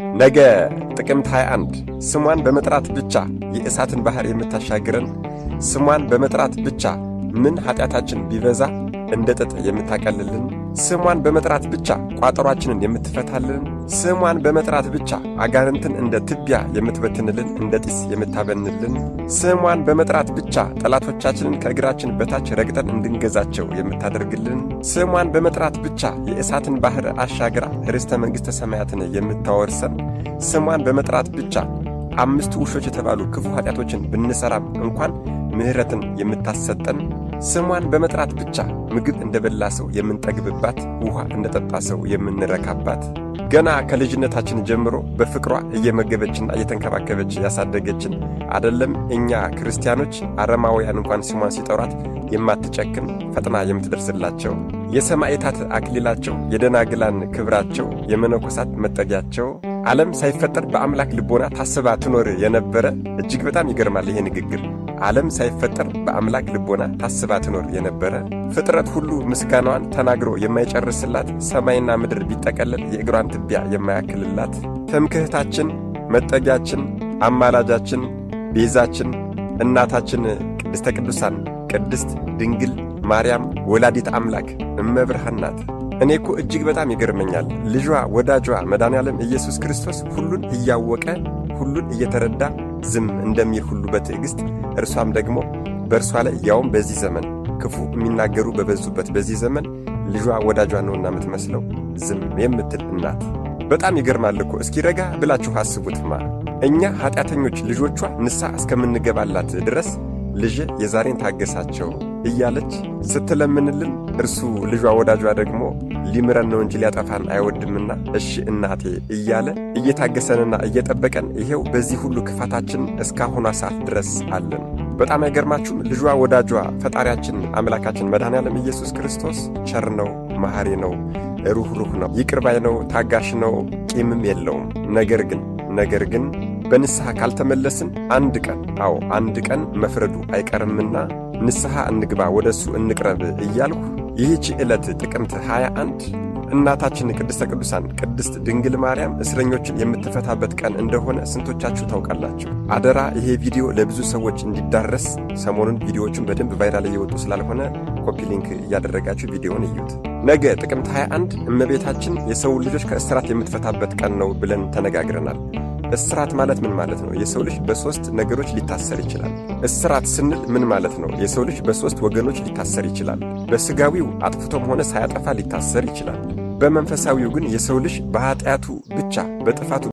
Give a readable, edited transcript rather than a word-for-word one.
ነገ ጥቅምት 21 ስሟን በመጥራት ብቻ የእሳትን ባህር የምታሻግረን፣ ስሟን በመጥራት ብቻ ምን ኃጢአታችን ቢበዛ እንደ ጥጥ የምታቀልልን፣ ስሟን በመጥራት ብቻ ቋጠሯችንን የምትፈታልን፣ ስሟን በመጥራት ብቻ አጋንንትን እንደ ትቢያ የምትበትንልን፣ እንደ ጢስ የምታበንልን፣ ስሟን በመጥራት ብቻ ጠላቶቻችንን ከእግራችን በታች ረግጠን እንድንገዛቸው የምታደርግልን፣ ስሟን በመጥራት ብቻ የእሳትን ባህር አሻግራ ርስተ መንግሥተ ሰማያትን የምታወርሰን፣ ስሟን በመጥራት ብቻ 5 ውሾች የተባሉ ክፉ ኃጢአቶችን ብንሰራም እንኳን ምሕረትን የምታሰጠን፣ ስሟን በመጥራት ብቻ ምግብ እንደበላ ሰው የምንጠግብባት፣ ውሃ እንደጠጣ ሰው የምንረካባት፣ ገና ከልጅነታችን ጀምሮ በፍቅሯ እየመገበችና እየተንከባከበች ያሳደገችን፣ አደለም እኛ ክርስቲያኖች አረማውያን እንኳን ስሟን ሲጠሯት የማትጨክን ፈጥና የምትደርስላቸው፣ የሰማዕታት አክሊላቸው፣ የደናግላን ክብራቸው፣ የመነኮሳት መጠጊያቸው፣ ዓለም ሳይፈጠር በአምላክ ልቦና ታስባ ትኖር የነበረ። እጅግ በጣም ይገርማል ይሄ ንግግር። ዓለም ሳይፈጠር በአምላክ ልቦና ታስባ ትኖር የነበረ፣ ፍጥረት ሁሉ ምስጋናዋን ተናግሮ የማይጨርስላት፣ ሰማይና ምድር ቢጠቀለል የእግሯን ትቢያ የማያክልላት፣ ትምክህታችን፣ መጠጊያችን፣ አማላጃችን፣ ቤዛችን፣ እናታችን ቅድስተ ቅዱሳን ቅድስት ድንግል ማርያም ወላዲት አምላክ እመብርሃን ናት። እኔ እኮ እጅግ በጣም ይገርመኛል። ልጇ ወዳጇ መድኃኔዓለም ኢየሱስ ክርስቶስ ሁሉን እያወቀ ሁሉን እየተረዳ ዝም እንደሚል ሁሉ በትዕግሥት እርሷም ደግሞ በእርሷ ላይ ያውም በዚህ ዘመን ክፉ የሚናገሩ በበዙበት በዚህ ዘመን ልጇ ወዳጇ ነውና የምትመስለው ዝም የምትል እናት። በጣም ይገርማል እኮ። እስኪ ረጋ ብላችሁ አስቡትማ። እኛ ኃጢአተኞች ልጆቿ ንስሐ እስከምንገባላት ድረስ ልጄ የዛሬን ታገሳቸው እያለች ስትለምንልን፣ እርሱ ልጇ ወዳጇ ደግሞ ሊምረን ነው እንጂ ሊያጠፋን አይወድምና እሺ እናቴ እያለ እየታገሰንና እየጠበቀን ይሄው በዚህ ሁሉ ክፋታችን እስካሁኗ ሰዓት ድረስ አለን። በጣም አይገርማችሁም? ልጇ ወዳጇ ፈጣሪያችን አምላካችን መድኃኔዓለም ኢየሱስ ክርስቶስ ቸር ነው፣ መሐሪ ነው፣ ሩኅሩህ ነው፣ ይቅር ባይ ነው፣ ታጋሽ ነው፣ ቂምም የለውም። ነገር ግን በንስሐ ካልተመለስን አንድ ቀን መፍረዱ አይቀርምና ንስሐ እንግባ፣ ወደሱ እንቅረብ እያልሁ ይህች ዕለት ጥቅምት 21 እናታችን ቅድስተ ቅዱሳን ቅድስት ድንግል ማርያም እስረኞችን የምትፈታበት ቀን እንደሆነ ስንቶቻችሁ ታውቃላችሁ? አደራ ይሄ ቪዲዮ ለብዙ ሰዎች እንዲዳረስ፣ ሰሞኑን ቪዲዮዎቹን በደንብ ቫይራል እየወጡ ስላልሆነ ኮፒ ሊንክ እያደረጋችሁ ቪዲዮውን እዩት። ነገ ጥቅምት 21 እመቤታችን የሰው ልጆች ከእስራት የምትፈታበት ቀን ነው ብለን ተነጋግረናል። እስራት ማለት ምን ማለት ነው? የሰው ልጅ በ3 ነገሮች ሊታሰር ይችላል። እስራት ስንል ምን ማለት ነው? የሰው ልጅ በ3 ወገኖች ሊታሰር ይችላል። በሥጋዊው አጥፍቶም ሆነ ሳያጠፋ ሊታሰር ይችላል። በመንፈሳዊው ግን የሰው ልጅ በኃጢአቱ ብቻ በጥፋቱ